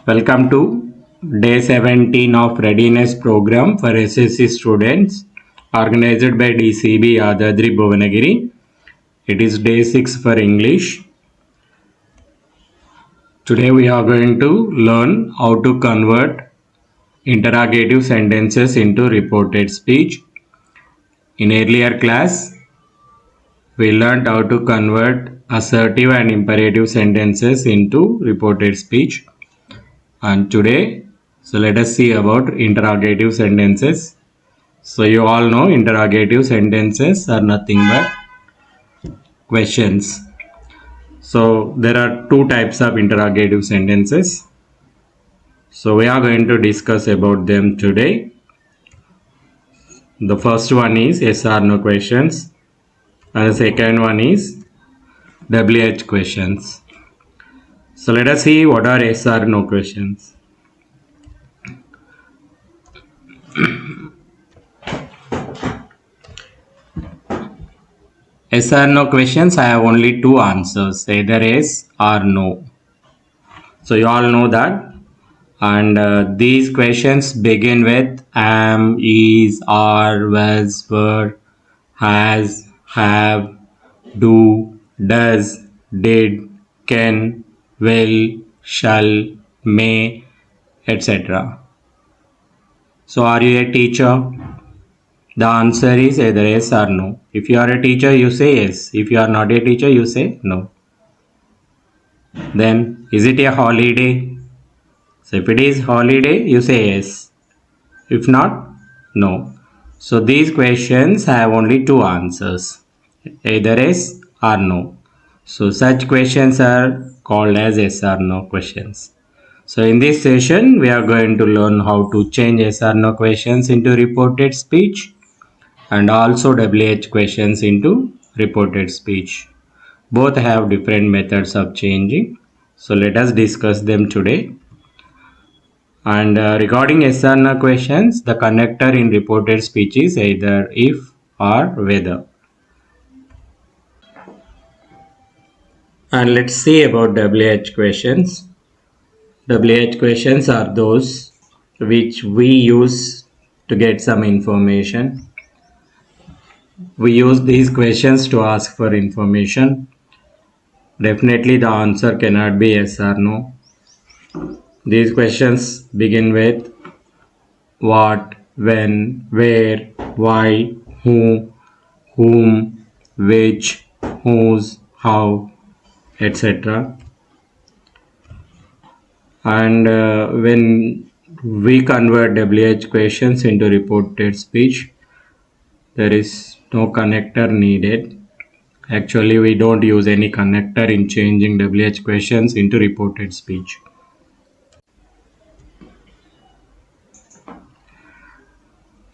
Welcome to day 17 of readiness program for SSC students organized by DCB Yadadri Bhuvanagiri. It is day 6 for English. Today we are going to learn how to convert interrogative sentences into reported speech. In earlier class, we learned how to convert assertive and imperative sentences into reported speech. And today, so let us see about interrogative sentences. So you all know interrogative sentences are nothing but questions. So there are two types of interrogative sentences. So we are going to discuss about them today. The first one is yes or no questions, and the second one is WH questions. So let us see what are yes or no questions. Yes or no questions, I have only two answers, either yes or no. So you all know that. And these questions begin with am, is, are, was, were, has, have, do, does, did, can, will, shall, may, etc. So are you a teacher? The answer is either yes or no. If you are a teacher, you say yes. If you are not a teacher, you say no. Then, is it a holiday? So if it is holiday, you say yes. If not, no. So these questions have only two answers, either yes or no. So such questions are called as yes or no questions. So in this session, we are going to learn how to change yes or no questions into reported speech and also WH questions into reported speech. Both have different methods of changing. So let us discuss them today. And regarding yes or no questions, the connector in reported speech is either if or whether. And let's see about WH questions. WH questions are those which we use to get some information. We use these questions to ask for information. Definitely the answer cannot be yes or no. These questions begin with what, when, where, why, who, whom, which, whose, how, etc. And when we convert WH questions into reported speech, there is no connector needed. Actually, we don't use any connector in changing WH questions into reported speech.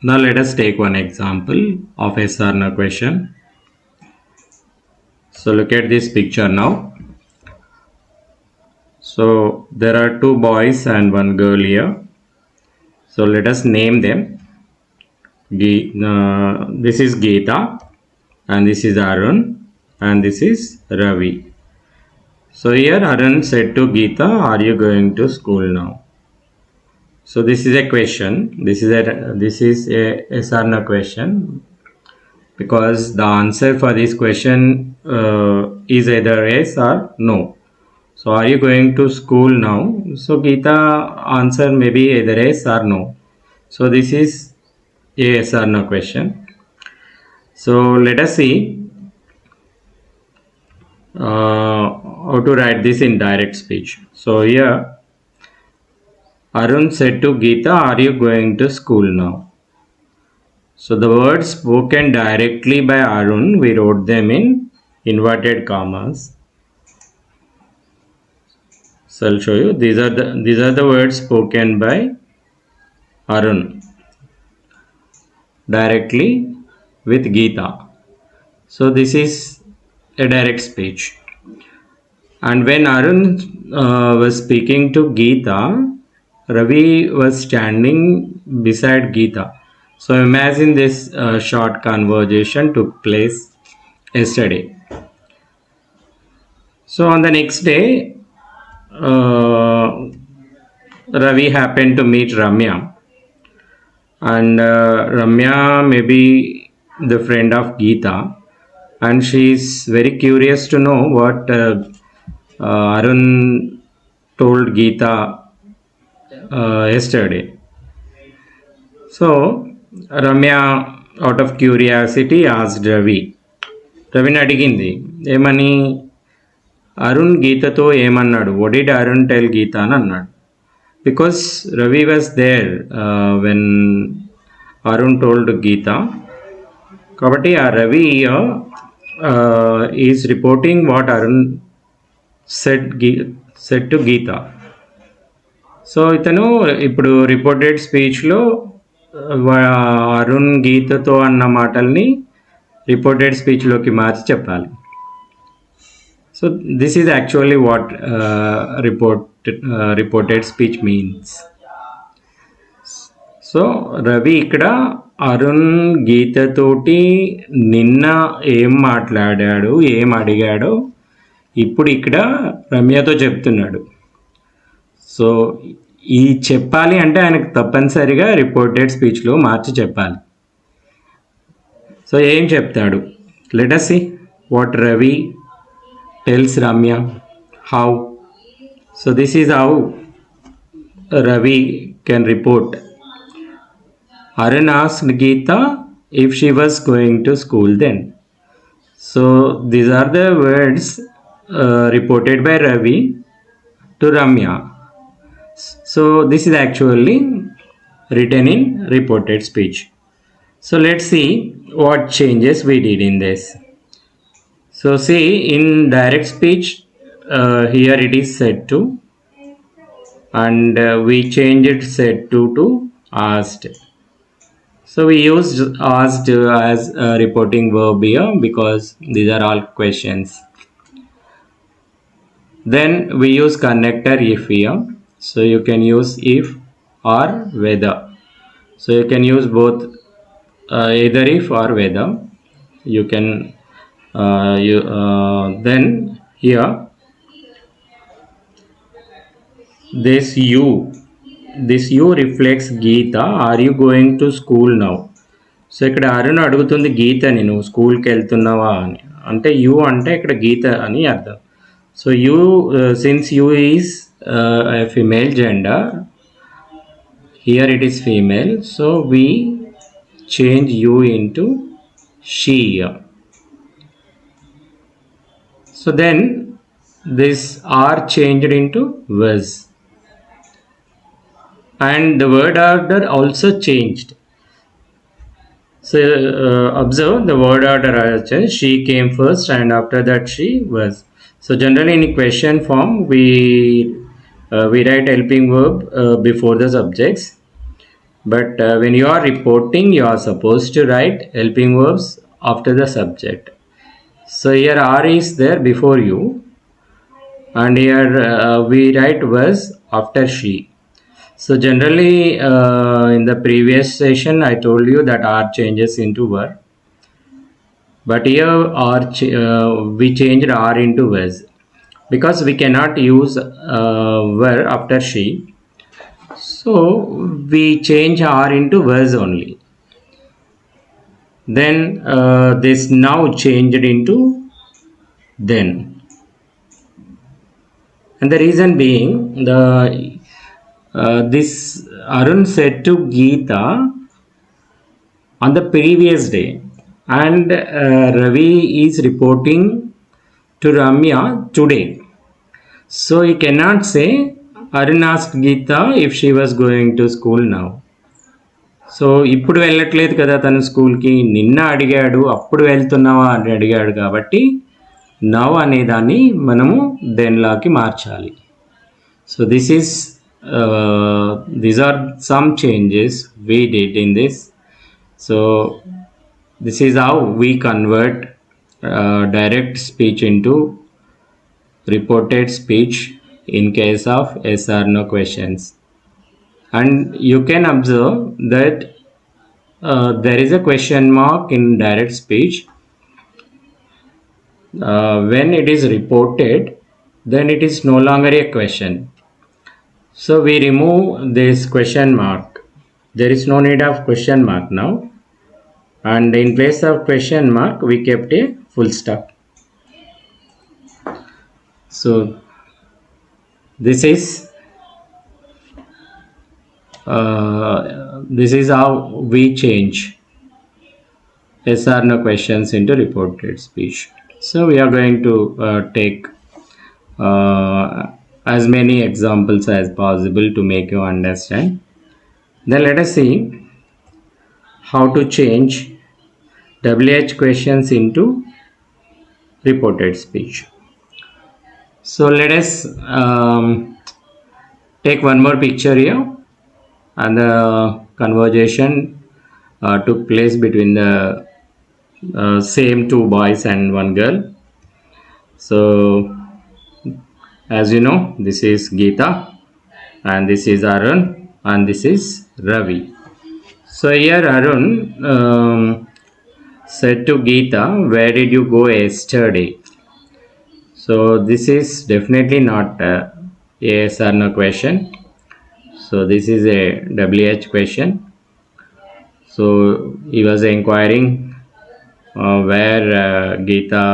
Now let us take one example of yes or no question. So look at this picture now. So there are two boys and one girl here. So let us name them. This is Geeta and this is Arun and this is Ravi. So here Arun said to Geeta, are you going to school now? So this is a question. This is a yes or no question, because the answer for this question is either yes or no. So are you going to school now? So Geeta answer may be either yes or no. So this is a yes or no question. So let us see how to write this in direct speech. So here Arun said to Geeta, are you going to school now? So the words spoken directly by Arun, we wrote them in inverted commas. So I'll show you. These are the words spoken by Arun directly with Geeta. So this is a direct speech. And when Arun was speaking to Geeta, Ravi was standing beside Geeta. So imagine this short conversation took place yesterday. So on the next day, Ravi happened to meet Ramya, and Ramya may be the friend of Geeta, and she is very curious to know what Arun told Geeta yesterday. So Ramya, out of curiosity, asked Ravi. రవిని అడిగింది ఏమని, అరుణ్ గీతతో ఏమన్నాడు, what did Arun tell Geetha అని అన్నాడు. Because Ravi was there when Arun told Geetha. కాబట్టి ఆ Ravi is reporting what Arun said to Geetha. So ఇతను ఇప్పుడు రిపోర్టెడ్ స్పీచ్లో అరుణ్ గీతతో అన్న మాటల్ని రిపోర్టెడ్ స్పీచ్లోకి మార్చి చెప్పాలి. So this is actually what reported speech means. So Ravi ఇక్కడ అరుణ్ గీతతోటి నిన్న ఏం మాట్లాడాడు, ఏం అడిగాడో ఇప్పుడు ఇక్కడ రమ్యతో చెప్తున్నాడు. సో ఈ చెప్పాలి అంటే ఆయనకు తప్పనిసరిగా రిపోర్టెడ్ స్పీచ్లో మార్చి చెప్పాలి. సో ఏం చెప్తాడు, let us see what Ravi tells Ramya. How? So this is how Ravi can report. Arun asked Geeta if she was going to school then. So these are the words reported by Ravi to Ramya. So this is actually written in reported speech. So let's see what changes we did in this. So see, in direct speech, here it is said to, and we changed said to asked. So we used asked as a reporting verb here because these are all questions. Then we use connector if here. So you can use if or whether. So you can use both, either if or whether. You can then here this you reflects Geeta, are you going to school now? So ఇక్కడ అరుణ్ అడుగుతుంది గీతని, నువ్వు స్కూల్కి వెళ్తున్నావా అని. అంటే you అంటే ఇక్కడ గీత అని అర్థం. So you, since you is female gender, here it is female, so we change you into she. So then this are changed into was, and the word order also changed. So observe the word order changed. She came first and after that she was. So generally in question form we write helping verb before the subjects, but when you are reporting you are supposed to write helping verbs after the subject. So here are is there before you, and here we write was after she. So generally in the previous session I told you that are changes into were, but here are we changed are into was because we cannot use were after she. So we change are into was only. Then this now changed into then, and the reason being the this Arun said to Geeta on the previous day, and Ravi is reporting to Ramya today. So he cannot say Arun asked Geeta if she was going to school now. So ఇప్పుడు వెళ్ళట్లేదు కదా తను స్కూల్కి, నిన్న అడిగాడు అప్పుడు వెళ్తున్నావా అని అడిగాడు కాబట్టి నవ్ అనేదాన్ని మనము దెన్లాకి మార్చాలి. So this is these are some changes we did in this. So this is how we convert direct speech into reported speech in case of yes or no questions. And you can observe that there is a question mark in direct speech when it is reported. then it is no longer a question. So we remove this question mark. There is no need of question mark now. And in place of question mark, we kept a full stop. So this is how we change yes or no questions into reported speech. So we are going to take as many examples as possible to make you understand. Then let us see how to change WH questions into reported speech. So let us take one more picture here, and the conversation took place between the same two boys and one girl. So as you know, this is Geeta, and this is Arun, and this is Ravi. So here Arun said to Geeta, "Where did you go yesterday?" So this is definitely not a yes or no question. So this is a WH question. So he was inquiring where Geeta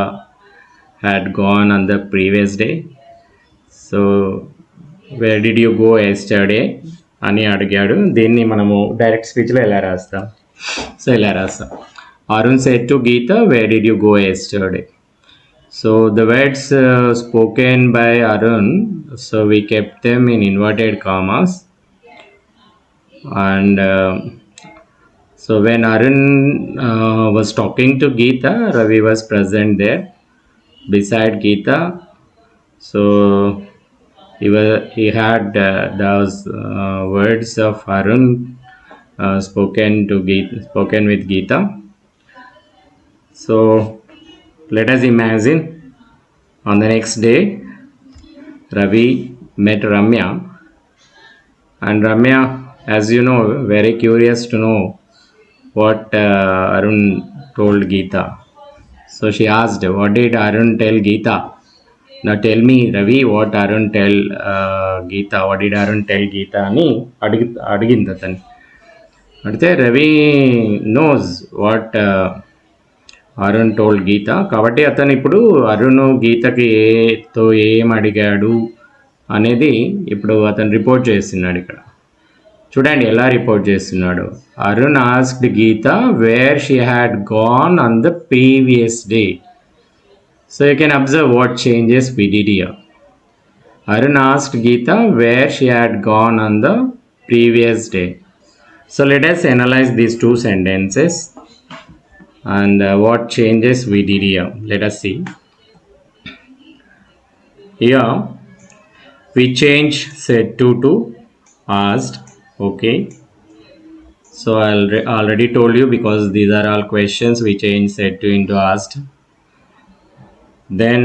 had gone on the previous day. So where did you go yesterday అని అడిగాడు. దీన్ని మనము direct స్పీచ్లో ఎలా రాస్తాం? So ఇలా రాస్తాం. Arun said to Geeta, where did you go yesterday? So the words spoken by Arun, so we kept them in inverted commas. And so when Arun was talking to Geeta, Ravi was present there beside Geeta. So he had those words of Arun spoken with Geeta. So let us imagine on the next day Ravi met Ramya, and Ramya, as you know, very curious to know what Arun told Geeta. So she asked, what did Arun tell Geeta? Now tell me, Ravi, what Arun tell Geeta? What did Arun tell Geeta? అని అడిగింది అతను. అడిగితే Ravi knows what Arun told Geetha. కాబట్టి అతను ఇప్పుడు అరుణ్ గీతకి ఏం అడిగాడు అనేది ఇప్పుడు అతను రిపోర్ట్ చేస్తున్నాడు. ఇక్కడ చూడండి ఎలా రిపోర్ట్ చేస్తున్నాడు. Arun asked Geeta where she had gone on the previous day. So you can observe what changes we did here. Arun asked Geeta where she had gone on the previous day. So let us analyze these two sentences and what changes we did here. Let us see. Here we change said to asked. Okay. So I already told you, because these are all questions, we change said to into asked. Then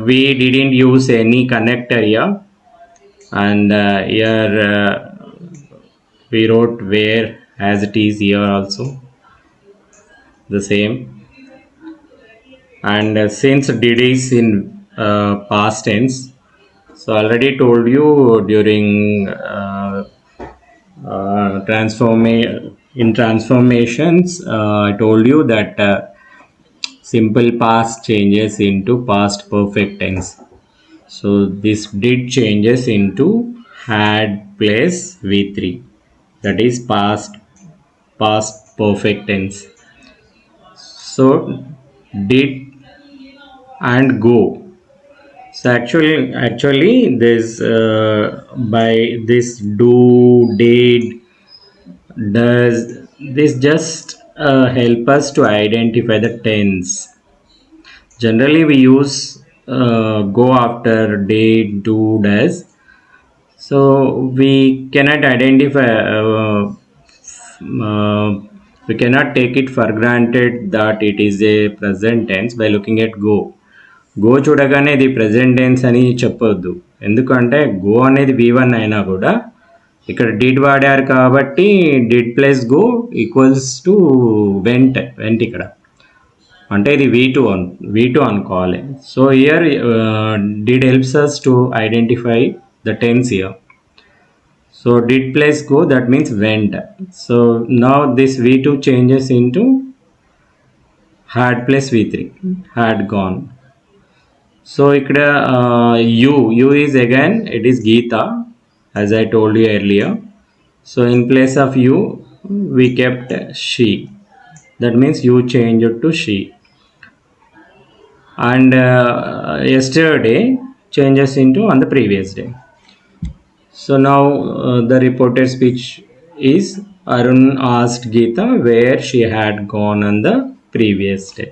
we didn't use any connector here, and here we wrote where as it is here also the same. And since did is in past tense, so I already told you during transformations I told you that simple past changes into past perfect tense. So this did changes into had plus V3, that is past perfect tense. So did and go. So actually this by this do, did, does, this just help us to identify the tense. Generally we use go after did, do, does. So we cannot identify we cannot take it for granted that it is a present tense by looking at go. Go చూడగానే ఇది present tense అని చెప్పొద్దు. ఎందుకంటే go అనేది V1 అయినా కూడా ఇక్కడ did వాడారు కాబట్టి did plus go equals to vent ఇక్కడ. అంటే ఇది V2 అనుకోవాలి. So here did helps us to identify the tense here. So did plus go, that means went. So now this V2 changes into had plus V3, had gone. So ikkada you is again, it is Geeta, as I told you earlier. So in place of you we kept she, that means you changed to she. And yesterday changes into on the previous day. So now the reported speech is Arun asked Geeta where she had gone on the previous day.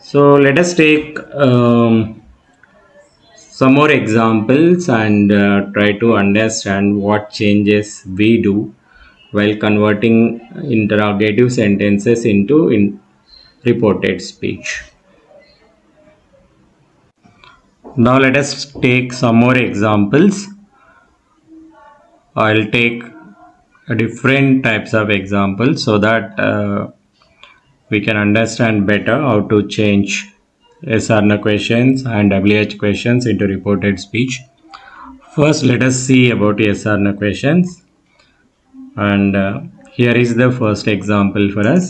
So let us take some more examples and try to understand what changes we do while converting interrogative sentences into reported speech. Now let us take some more examples. I'll take different types of examples so that we can understand better how to change yes or no questions and WH questions into reported speech. First, let us see about yes or no questions. And here is the first example for us.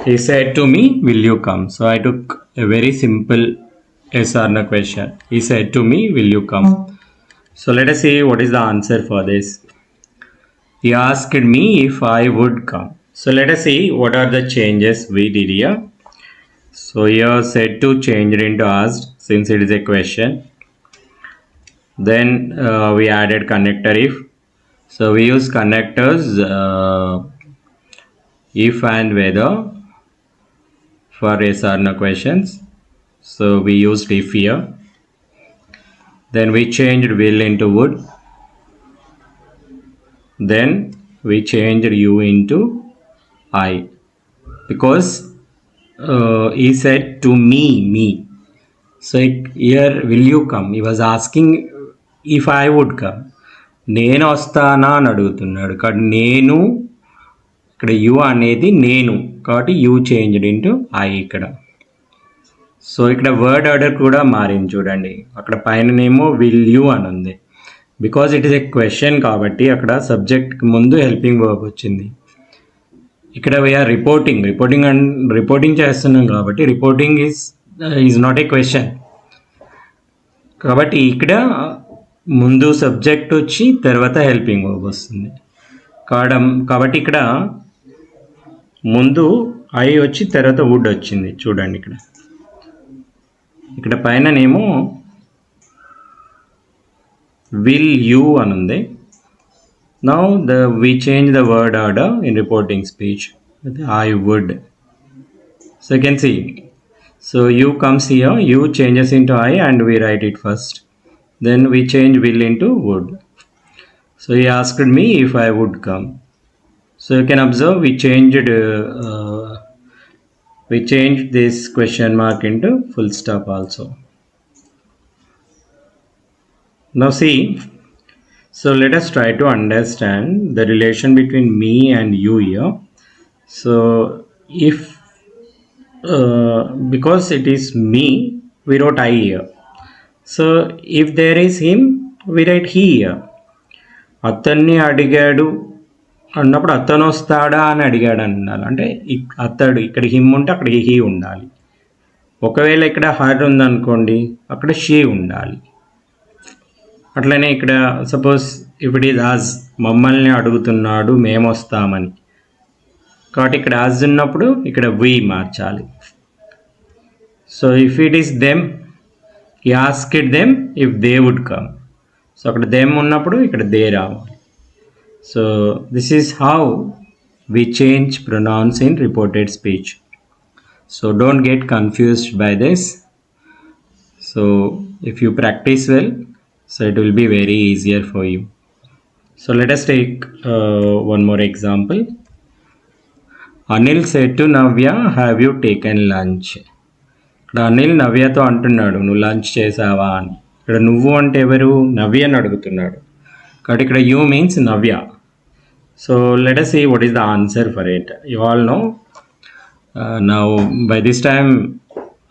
He said to me, will you come? So I took a very simple yes or no question. He said to me, will you come? So let us see what is the answer for this. He asked me if I would come. So let us see what are the changes we did here. So here said to changed into asked since it is a question. Then we added connector if. So we use connectors if and whether for yes or no questions. So we used if here. Then we changed will into would. Then we changed you into I, because he said to me. So here will you come, he was asking if I would come. నేను వస్తానా అని అడుగుతున్నాడు కాబట్టి నేను ఇక్కడ you అనేది నేను కాబట్టి యూ చేంజ్డ్ ఇంటూ ఐ ఇక్కడ. సో ఇక్కడ వర్డ్ ఆర్డర్ కూడా మారింది చూడండి, అక్కడ పైననేమో విల్ యూ అని ఉంది. Because it is a question కాబట్టి అక్కడ సబ్జెక్ట్ ముందు హెల్పింగ్ వర్బ్ వచ్చింది. ఇక్కడ వీఆర్ రిపోర్టింగ్ చేస్తున్నాం కాబట్టి reporting is not a question. కాబట్టి ఇక్కడ ముందు సబ్జెక్ట్ వచ్చి తర్వాత హెల్పింగ్ వర్బ్ వస్తుంది కాబట్టి ఇక్కడ ముందు ఐ వచ్చి తర్వాత వుడ్ వచ్చింది చూడండి. ఇక్కడ పైననేమో will you అని ఉంది. Now we change the word order in reporting speech with I would. So you can see, so you comes here, you changes into I and we write it first, then we change will into would. So he asked me if I would come. So you can observe we changed this question mark into full stop also. Now see, so let us try to understand the relation between me and you here. So if because it is me, we wrote I here. So if there is him, we write he here. అతన్ని అడిగాడు అన్నప్పుడు అతను వస్తాడా అని అడిగాడు అనాలి, అంటే అతడు ఇక్కడ హిమ్ ఉంటే అక్కడ హీ ఉండాలి. ఒకవేళ ఇక్కడ హర్ ఉందనుకోండి అక్కడ షీ ఉండాలి. అట్లనే ఇక్కడ సపోజ్ ఇఫ్ ఇట్ ఈజ్ ఆజ్, మమ్మల్ని అడుగుతున్నాడు మేము వస్తామని, కాబట్టి ఇక్కడ ఆజ్ ఉన్నప్పుడు ఇక్కడ వి మార్చాలి. So if it is them, he asked them if they would come. So అక్కడ దెమ్ ఉన్నప్పుడు ఇక్కడ దే రావాలి. So this is how we change pronouns in reported speech. So don't get confused by this. So if you practice well, so it will be very easier for you. So let us take one more example. Anil said to Navya, have you taken lunch? ఇక్కడ అనిల్ నవ్యతో అంటున్నాడు నువ్వు lunch చేసావా అని. ఇక్కడ నువ్వు అంటే ఎవరు? నవ్య అని అడుగుతున్నాడు కాబట్టి ఇక్కడ you means Navya. So let us see what is the answer for it. You all know Now, by this time,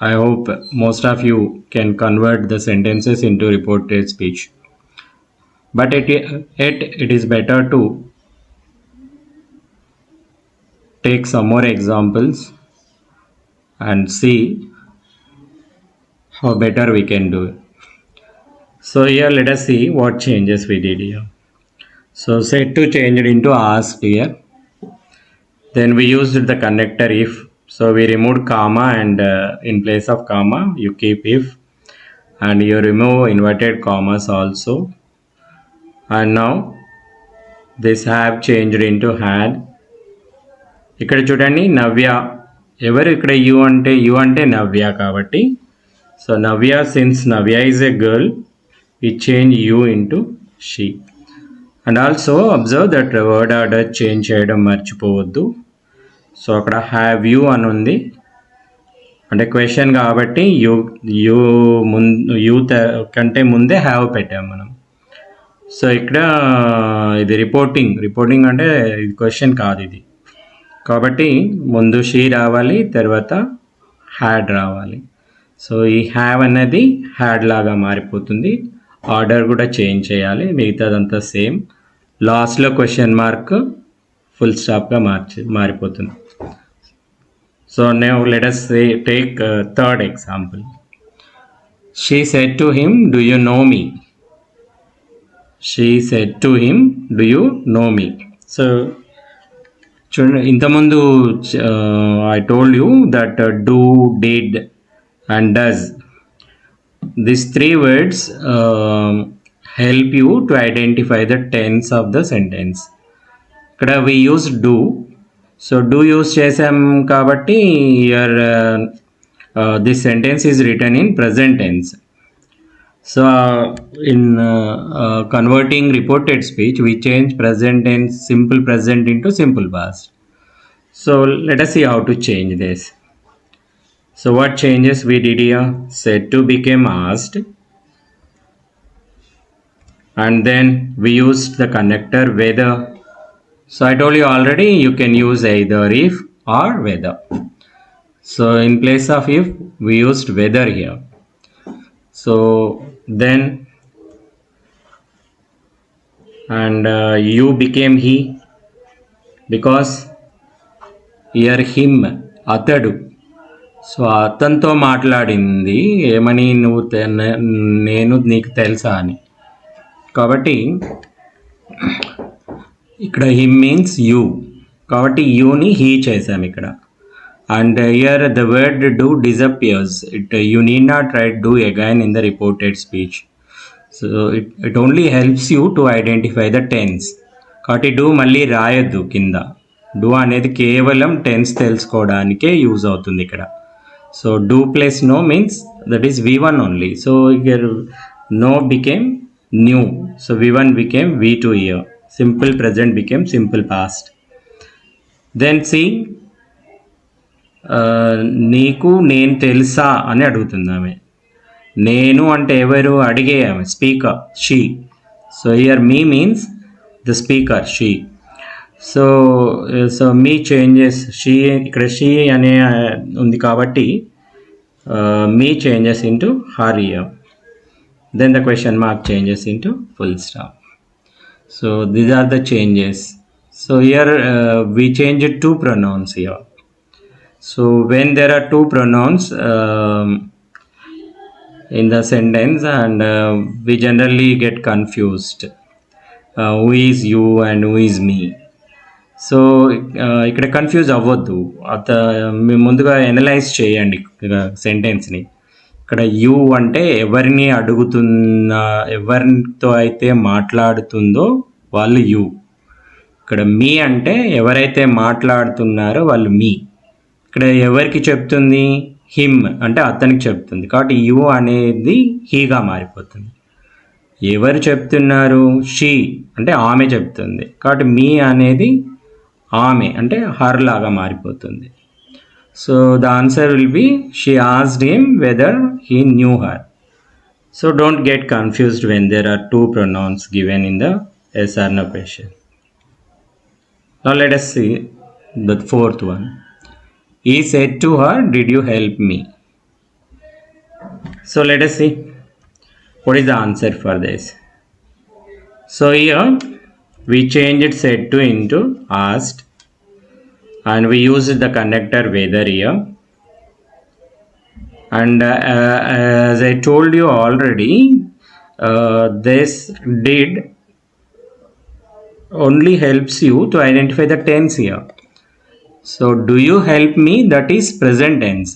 I hope most of you can convert the sentences into reported speech. But it is better to take some more examples and see how better we can do it. So here let us see what changes we did here. So set to changed into asked here. Then we used the connector if. So we removed comma and in place of comma you keep if, and you remove inverted commas also. And now this have changed into had. ఇక్కడ చూడండి నవ్య, ఎవరు ఇక్కడ you అంటే నవ్య కాబట్టి, so Navya since Navya is a girl we change you into she. And also observe that word order change చేయడం మర్చిపోవద్దు. So అక్కడ have you అని ఉంది అంటే క్వశ్చన్ కాబట్టి యూ యూ కంటే ముందే హ్యావ్ పెట్టాం మనం. సో ఇక్కడ ఇది రిపోర్టింగ్ అంటే ఇది క్వశ్చన్ కాదు ఇది, కాబట్టి ముందు షీ రావాలి, తర్వాత హ్యాడ్ రావాలి. సో ఈ హ్యావ్ అనేది హ్యాడ్ లాగా మారిపోతుంది. ఆర్డర్ కూడా చేంజ్ చేయాలి, మిగతాదంతా సేమ్. లాస్ట్లో క్వశ్చన్ మార్క్ ఫుల్ స్టాప్గా మారిపోతుంది. So now let us take third example. She said to him, do you know me? She said to him, do you know me? So చూడండి, ఇంతకుముందు I told you that do, did and does, these three words help you to identify the tense of the sentence. ఇక్కడ we use do. So do use చేసాం కాబట్టి your this sentence is written in present tense. So in converting reported speech we change present tense, simple present into simple past. So let us see how to change this. So what changes we did here? Said to became asked, and then we used the connector whether. So I told you already you can use either if or whether. So in place of if we used whether here. So then and you became he, because here him atadu. So అతనితో మాట్లాడింది ఏమని, నేను నీకు తెలుసా అని. కాబట్టి ఇక్కడ him means you, కాబట్టి యూని హీ చేసాం ఇక్కడ. And here the word do disappears. You need not write do again in the reported speech. So it only helps you to identify the tense. కాబట్టి డూ మళ్ళీ రాయొద్దు కింద. డూ అనేది కేవలం tense తెలుసుకోవడానికే use అవుతుంది ఇక్కడ. So do plus no means that is V1 only. So here no became new. So V1 became V2 here. Simple present became simple past. Then see, నీకు నేను తెలుసా అని అడుగుతుంది ఆమె. నేను అంటే ఎవరు అడిగే ఆమె, speaker she. So here me means the speaker she. So me changes she, ఇక్కడ షీ అనే ఉంది కాబట్టి me changes into her here. Then the question mark changes into full stop. So these are the changes. So here we changed two pronouns here. So when there are two pronouns in the sentence and we generally get confused, who is you and who is me. So ఇక్కడ confuse అవ్వద్దు. ముందుగా analyse చేయండి సెంటెన్స్ని. ఇక్కడ you అంటే ఎవరిని ఎవరితో అయితే మాట్లాడుతుందో వాళ్ళు యూ. ఇక్కడ మీ అంటే ఎవరైతే మాట్లాడుతున్నారో వాళ్ళు మీ. ఇక్కడ ఎవరికి చెప్తుంది? హిమ్ అంటే అతనికి చెప్తుంది, కాబట్టి యూ అనేది హీగా మారిపోతుంది. ఎవరు చెప్తున్నారు? షీ అంటే ఆమె చెప్తుంది, కాబట్టి మీ అనేది ఆమె అంటే హర్ లాగా మారిపోతుంది. So the answer will be she asked him whether he knew her. So don't get confused when there are two pronouns given in the yes or no question. Now let us see the fourth one. He said to her, did you help me? So let us see what is the answer for this. So here we changed said to into asked, and we used the connector whether here. And as I told you already, this did only helps you to identify the tense here. So do you help me, that is present tense,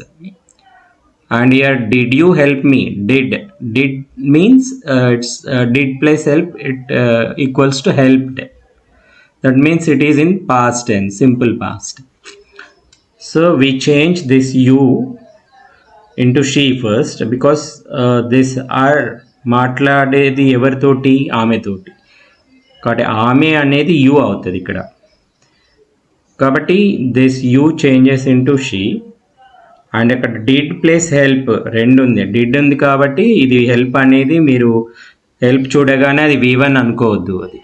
and here did you help me, did means it's did plus help, it equals to helped. That means it is in past tense, simple past. So we change this you into she first, because this are మాట్లాడేది ఎవరితోటి, ఆమెతోటి, కాబట్టి ఆమె అనేది you అవుతుంది ఇక్కడ. కాబట్టి this you changes into she, and ఇక్కడ did plus help రెండు ఉంది, డిడ్ ఉంది కాబట్టి ఇది హెల్ప్ అనేది మీరు హెల్ప్ చూడగానే అది V1 అనుకోవద్దు, అది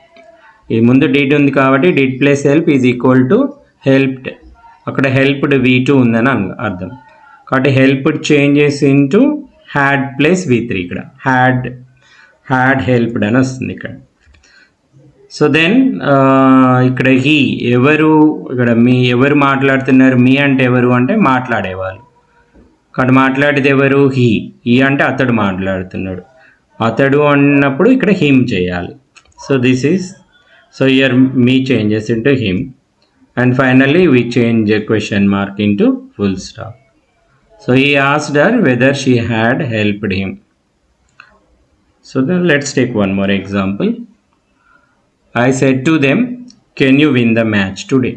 ఈ ముందు డిడ్ ఉంది కాబట్టి did plus help is equal to helped. అక్కడ హెల్ప్డ్ V2 ఉందని అర్థం. కాబట్టి helped changes into had plus V3, ఇక్కడ హ్యాడ్ హెల్ప్డ్ అని వస్తుంది ఇక్కడ. సో దెన్ ఇక్కడ హీ ఎవరు, ఇక్కడ మీ ఎవరు మాట్లాడుతున్నారు, మీ అంటే ఎవరు అంటే మాట్లాడేవాళ్ళు, కాబట్టి మాట్లాడేది ఎవరు, హీ అంటే అతడు మాట్లాడుతున్నాడు, అతడు అన్నప్పుడు ఇక్కడ హిమ్ చేయాలి. So this is, so here me changes into him, and finally we change a question mark into full stop. So he asked her whether she had helped him. So then let's take one more example. I said to them, can you win the match today?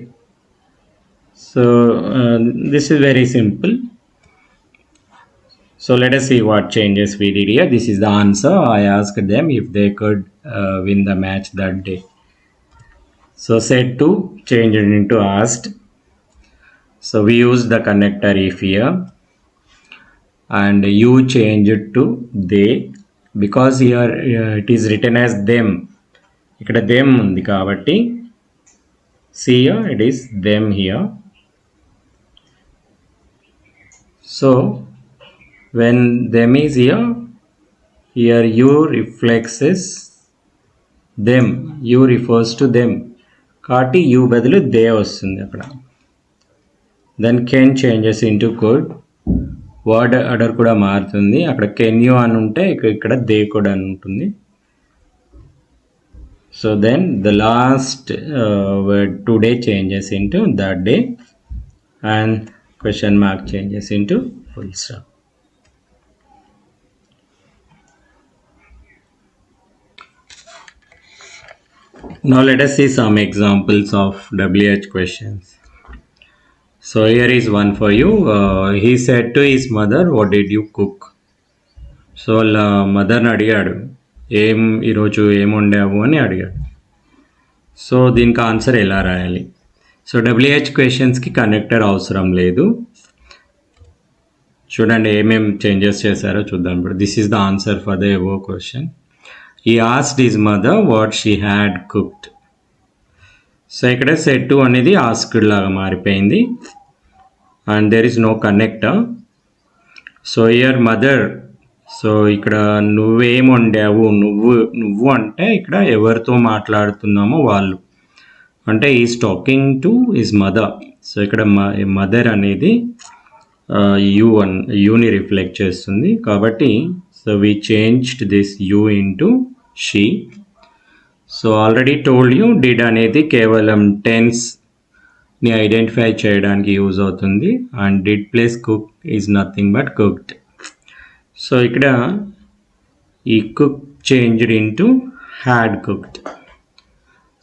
So this is very simple. So let us see what changes we did here. This is the answer. I asked them if they could win the match that day. So said to changed it into asked. So we use the connector if here, and you change it to they, because here it is written as them. ఇక్కడ them ఉంది కాబట్టి see here it is them here. So when them is here you reflects them, you refers to them కాబట్టి you బదులు they వస్తుంది అక్కడ. Then can changes into could, word order కూడా మారుతుంది, అక్కడ కెన్ యూ అని ఉంటే ఇక్కడ దే కూడా అని ఉంటుంది. So then the last word today changes into that day, and question mark changes into full stop. Now let us see some examples of WH questions. So here is one for you. He said to his mother, what did you cook? So వాళ్ళ మదర్ని అడిగాడు, ఈరోజు ఏం వండావు అని అడిగాడు. So దీనికి answer ఎలా రాయాలి? సో WH క్వశ్చన్స్కి కనెక్టర్ అవసరం లేదు. చూడండి ఏమేమి చేంజెస్ చేశారో చూద్దాం ఇప్పుడు. This is the answer for the above question. He asked his mother what she had cooked. So ఇక్కడ సెట్ టు అనేది ఆస్క్డ్ లాగా మారిపోయింది, and there is no connector. So here mother, so ఇక్కడ నువ్వేం వండావు, నువ్వు అంటే ఇక్కడ ఎవరితో మాట్లాడుతున్నామో వాళ్ళు, అంటే is talking to his mother. So ఇక్కడ మదర్ అనేది యూని రిఫ్లెక్ట్ చేస్తుంది కాబట్టి so we changed this you into she. So already told you did అనేది కేవలం టెన్స్ని ఐడెంటిఫై చేయడానికి యూజ్ అవుతుంది, and did plus cook is nothing but cooked. So ఇక్కడ ఈ cook changed into had cooked.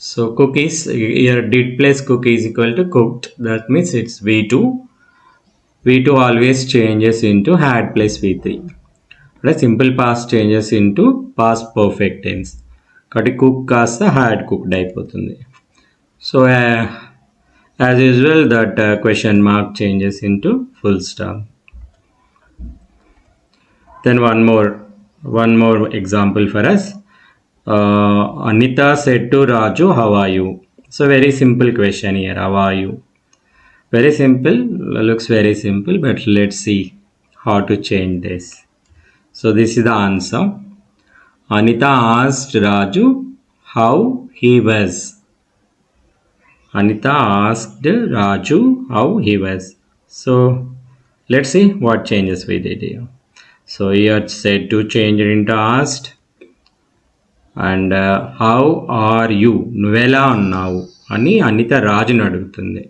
So cook is here did plus cook is equal to cooked, that means it's V2. V2 always changes into had plus V3. అంటే simple past changes into past perfect tense, కాబట్టి cook కాస్త had cooked అయిపోతుంది. So as usual that question mark changes into full stop. Then one more example for us. Anita said to Raju, how are you? So very simple question here, how are you? Very simple, looks very simple, but let's see how to change this. So this is the answer. Anita asked Raju how he was. Anita asked Raju how he was. So let's see what changes we did here. So here it said to change it into asked. And how are you, నువ్వెలా ఉన్నావు అని అనిత రాజుని అడుగుతుంది.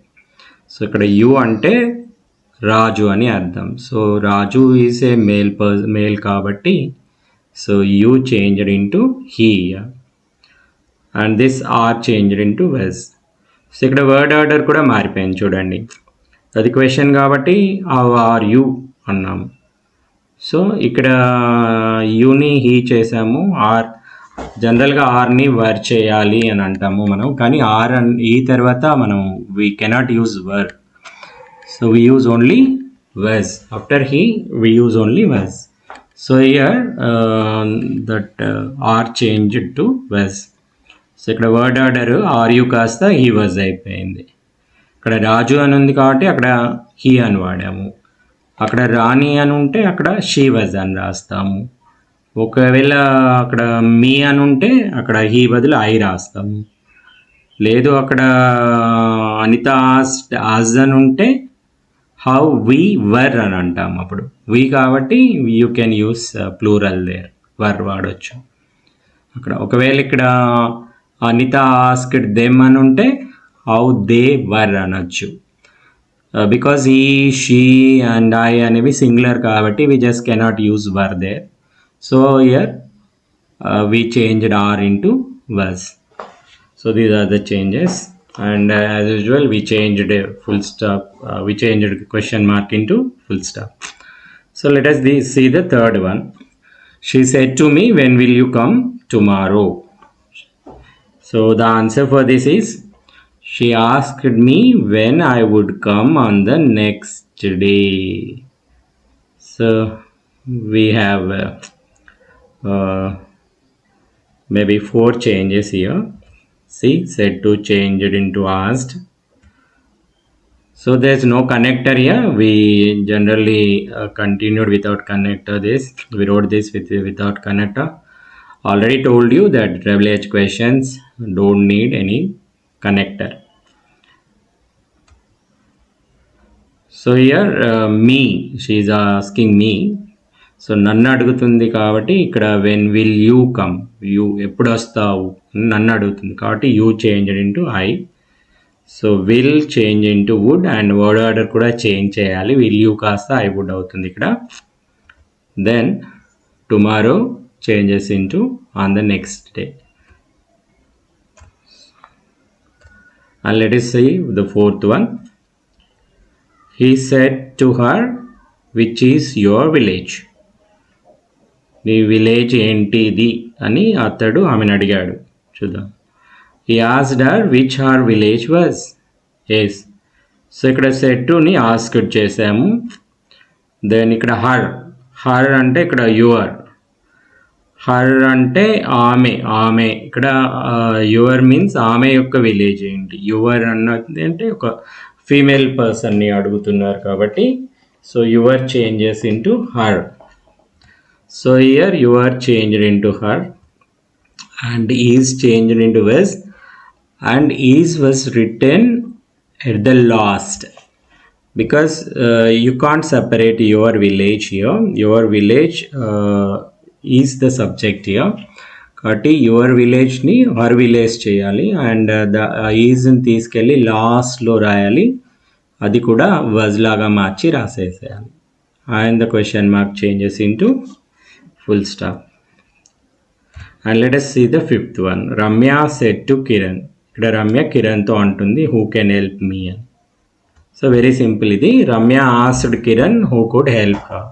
So ఇక్కడ you అంటే రాజు అని అర్థం. So Raju is a male కాబట్టి so you changed into he and this are changed into was. So ఇక్కడ వర్డ్ ఆర్డర్ కూడా మారిపోయింది చూడండి. అది క్వశ్చన్ కాబట్టి హౌ ఆర్ యూ అన్నాము. సో ఇక్కడ యూని హీ చేసాము. ఆర్ జనరల్గా ఆర్ని వర్ చేయాలి అని అంటాము మనం, కానీ ఆర్ ఈ తర్వాత మనం we cannot use were. So we use only was. After he we use only was. So here that are changed to was. So ఇక్కడ వర్డ్ ఆర్డర్ ఆర్ యూ కాస్త హీ వజ్ అయిపోయింది. ఇక్కడ రాజు అని ఉంది కాబట్టి అక్కడ హీ అని వాడాము. అక్కడ రాణి అని ఉంటే అక్కడ షీ వజ్ అని రాస్తాము. ఒకవేళ అక్కడ మీ అని ఉంటే అక్కడ హీ బదులు ఐ రాస్తాము. లేదు అక్కడ అనిత ఆజ్ అని ఉంటే హౌ వీ వర్ అని అంటాము. అప్పుడు వీ కాబట్టి you can use plural there, were వాడచ్చు అక్కడ. ఒకవేళ ఇక్కడ అనిత ఆస్క్డ్ దెమ్ అని ఉంటే హౌ దే వర్ అనొచ్చు. బికాజ్ ఈ షీ అండ్ ఐ అనేవి సింగులర్ కాబట్టి we just cannot use were there. So here we changed R into was. So these are the changes, and as usual we changed a full stop. We changed question mark into full stop. So let us see the third one. She said to me, when will you come tomorrow? So the answer for this is, she asked me when I would come on the next day. So we have maybe 4 changes here. See, said to change it into asked. So there's no connector here. We generally continued without connector. We wrote this without connector. Already told you that WH questions don't need any connector. So here me, she is asking me. So నన్ను అడుగుతుంది కాబట్టి ఇక్కడ when will you come, you ఎప్పుడు వస్తావు నన్ను అడుగుతుంది కాబట్టి you changed into I. So will change into would and word order కూడా చేంజ్ చేయాలి. విల్ యూ కాస్త ఐ వుడ్ అవుతుంది ఇక్కడ. Then tomorrow changes into on the next day. And let us see the fourth one. He said to her, which is your village? నీ village ఏంటిది అని అతడు ఆమెను అడిగాడు. చూద్దాం. He asked her which her village was. Yes. So ఇక్కడ said టుని asked చేసాము. Then ఇక్కడ హర్ అంటే ఇక్కడ యువర్. హర్ అంటే ఆమె. ఇక్కడ యువర్ మీన్స్ ఆమె యొక్క విలేజ్ ఏంటి. యువర్ అన్నది అంటే ఒక ఫీమేల్ పర్సన్ని అడుగుతున్నారు కాబట్టి so your changes into her. So here you are changed into her and is changed into was, and is was written at the last because you can't separate your village here. Your village is the subject here. కాబట్టి your విలేజ్ని her village చేయాలి and the ఈజ్ని తీసుకెళ్ళి లాస్ట్లో రాయాలి. అది కూడా was లాగా మార్చి రాసేసేయాలి. And the question mark changes into full stop. And let us see the fifth one. Ramya said to Kiran. ఇక్కడ రమ్య కిరణ్తో అంటుంది who can help me అని. సో వెరీ సింపుల్ ఇది. Ramya asked Kiran who could help her.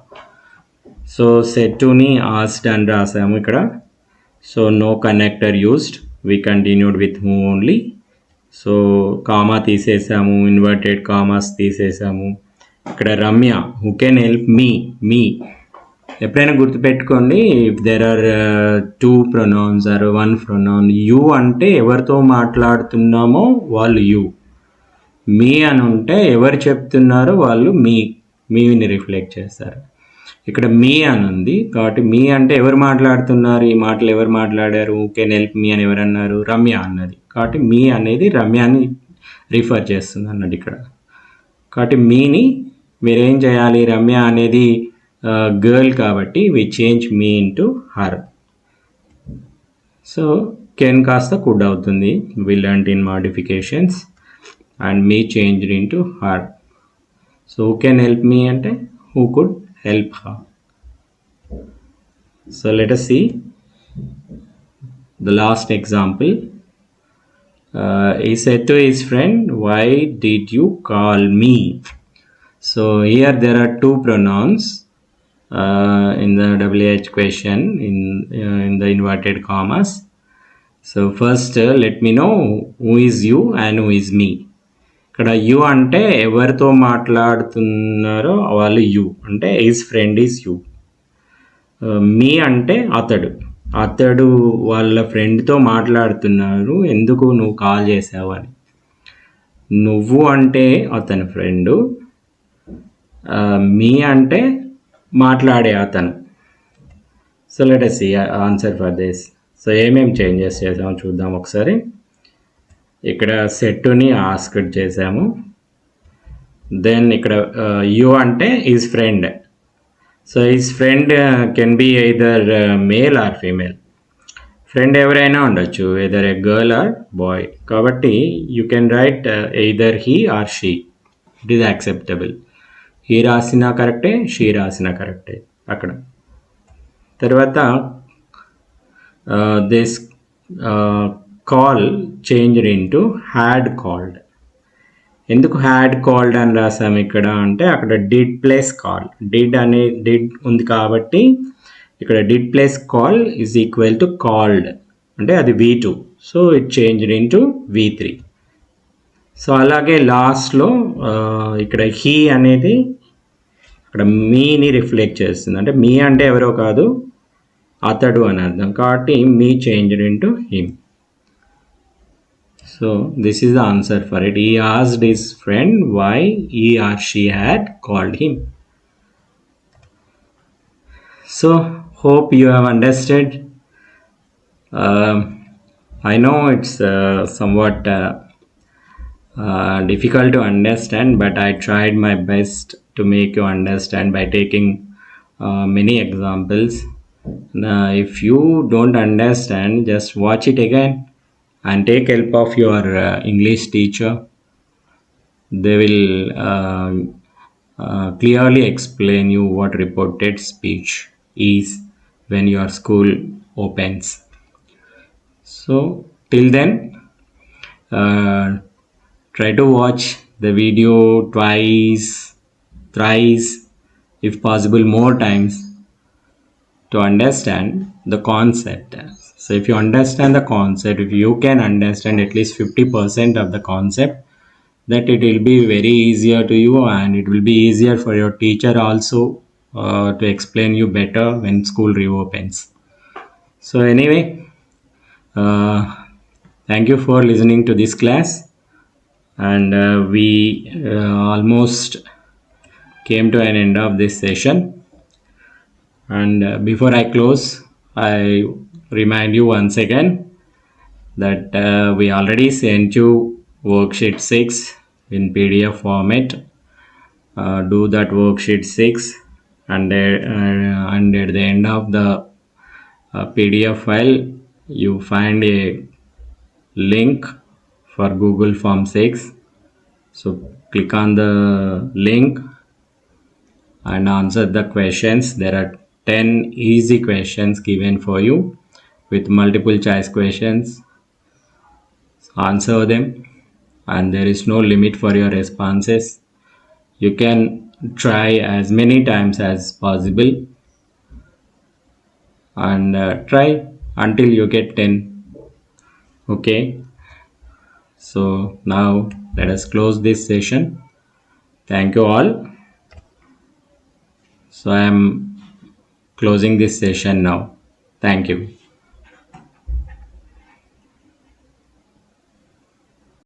So said toని asked అని రాసాము ఇక్కడ. So no connector used. We continued with who only. So comma తీసేసాము, inverted commas తీసేసాము. ఇక్కడ Ramya who can help me. ఎప్పుడైనా గుర్తుపెట్టుకోండి, if there are 2 pronouns are 1 pronoun, you అంటే ఎవరితో మాట్లాడుతున్నామో వాళ్ళు యూ, మీ అని ఉంటే ఎవరు చెప్తున్నారో వాళ్ళు మీని రిఫ్లెక్ట్ చేస్తారు. ఇక్కడ మీ అని ఉంది కాబట్టి మీ అంటే ఎవరు మాట్లాడుతున్నారు, ఈ మాటలు ఎవరు మాట్లాడారు, కెన్ హెల్ప్ మీ అని ఎవరు అన్నారు, రమ్య అన్నది. కాబట్టి మీ అనేది రమ్యాని రిఫర్ చేస్తుంది అన్నది ఇక్కడ. కాబట్టి మీని మీరేం చేయాలి, రమ్య అనేది గర్ల్ కాబట్టి we change me into her. So can కాస్త కుడ్ అవుతుంది, we learned in modifications, and me changed into her. So who can help me అంటే who could help her. So let us see the last example. He said to his friend, why did you call me? So here there are two pronouns in the WH question in the inverted commas. So first let me know who is you and who is me. ఇక్కడ you అంటే ఎవరితో మాట్లాడుతున్నారో వాళ్ళు you అంటే his friend is you. మీ అంటే అతడు వాళ్ళ ఫ్రెండ్తో మాట్లాడుతున్నారు, ఎందుకు నువ్వు కాల్ చేసావు అని. నువ్వు అంటే అతని ఫ్రెండు, మీ అంటే మాట్లాడే అతను. So let us see answer for this. So ఏమేమి చేంజెస్ చేసామో చూద్దాం ఒకసారి. ఇక్కడ సెట్ని ఆస్క్డ్ చేసాము. దెన్ ఇక్కడ యు అంటే his friend. So his friend can be either male or female. Friend ఎవరైనా ఉండొచ్చు, either a girl or boy. కాబట్టి you can write either he or she, it is acceptable. He రాసినా కరెక్టే, she రాసినా కరెక్టే అక్కడ. తర్వాత this call changed into had called. ఎందుకు హ్యాడ్ కాల్డ్ అని రాసాము ఇక్కడ అంటే అక్కడ డిడ్ ప్లస్ కాల్, డిడ్ ఉంది కాబట్టి ఇక్కడ did plus call is equal to called అంటే అది V2. So it changed into V3. So అలాగే లాస్ట్లో ఇక్కడ హీ అనేది అక్కడ మీని రిఫ్లెక్ట్ చేస్తుంది, అంటే మీ అంటే ఎవరో కాదు అతడు అని అర్థం, కాబట్టి me changed into him. So this is the answer for it. He asked his friend why he or she had called him. So hope you have understood. I know it's somewhat difficult to understand, but I tried my best to make you understand by taking many examples. If you don't understand, just watch it again and take help of your English teacher. They will clearly explain you what reported speech is when your school opens. So till then, try to watch the video twice, thrice, if possible more times, to understand the concept. So if you understand the concept, if you can understand at least 50% of the concept, that it will be very easier to you, and it will be easier for your teacher also to explain you better when school reopens. So anyway, thank you for listening to this class, and we almost came to an end of this session. And before I close, I remind you once again that we already sent you worksheet 6 in PDF format. Do that worksheet 6, and at the end of the PDF file you find a link for Google Form 6. So click on the link and answer the questions. There are 10 easy questions given for you with multiple choice questions. Answer them, and there is no limit for your responses. You can try as many times as possible, and try until you get 10. Okay, so now let us close this session. Thank you all. So I am closing this session now. Thank you.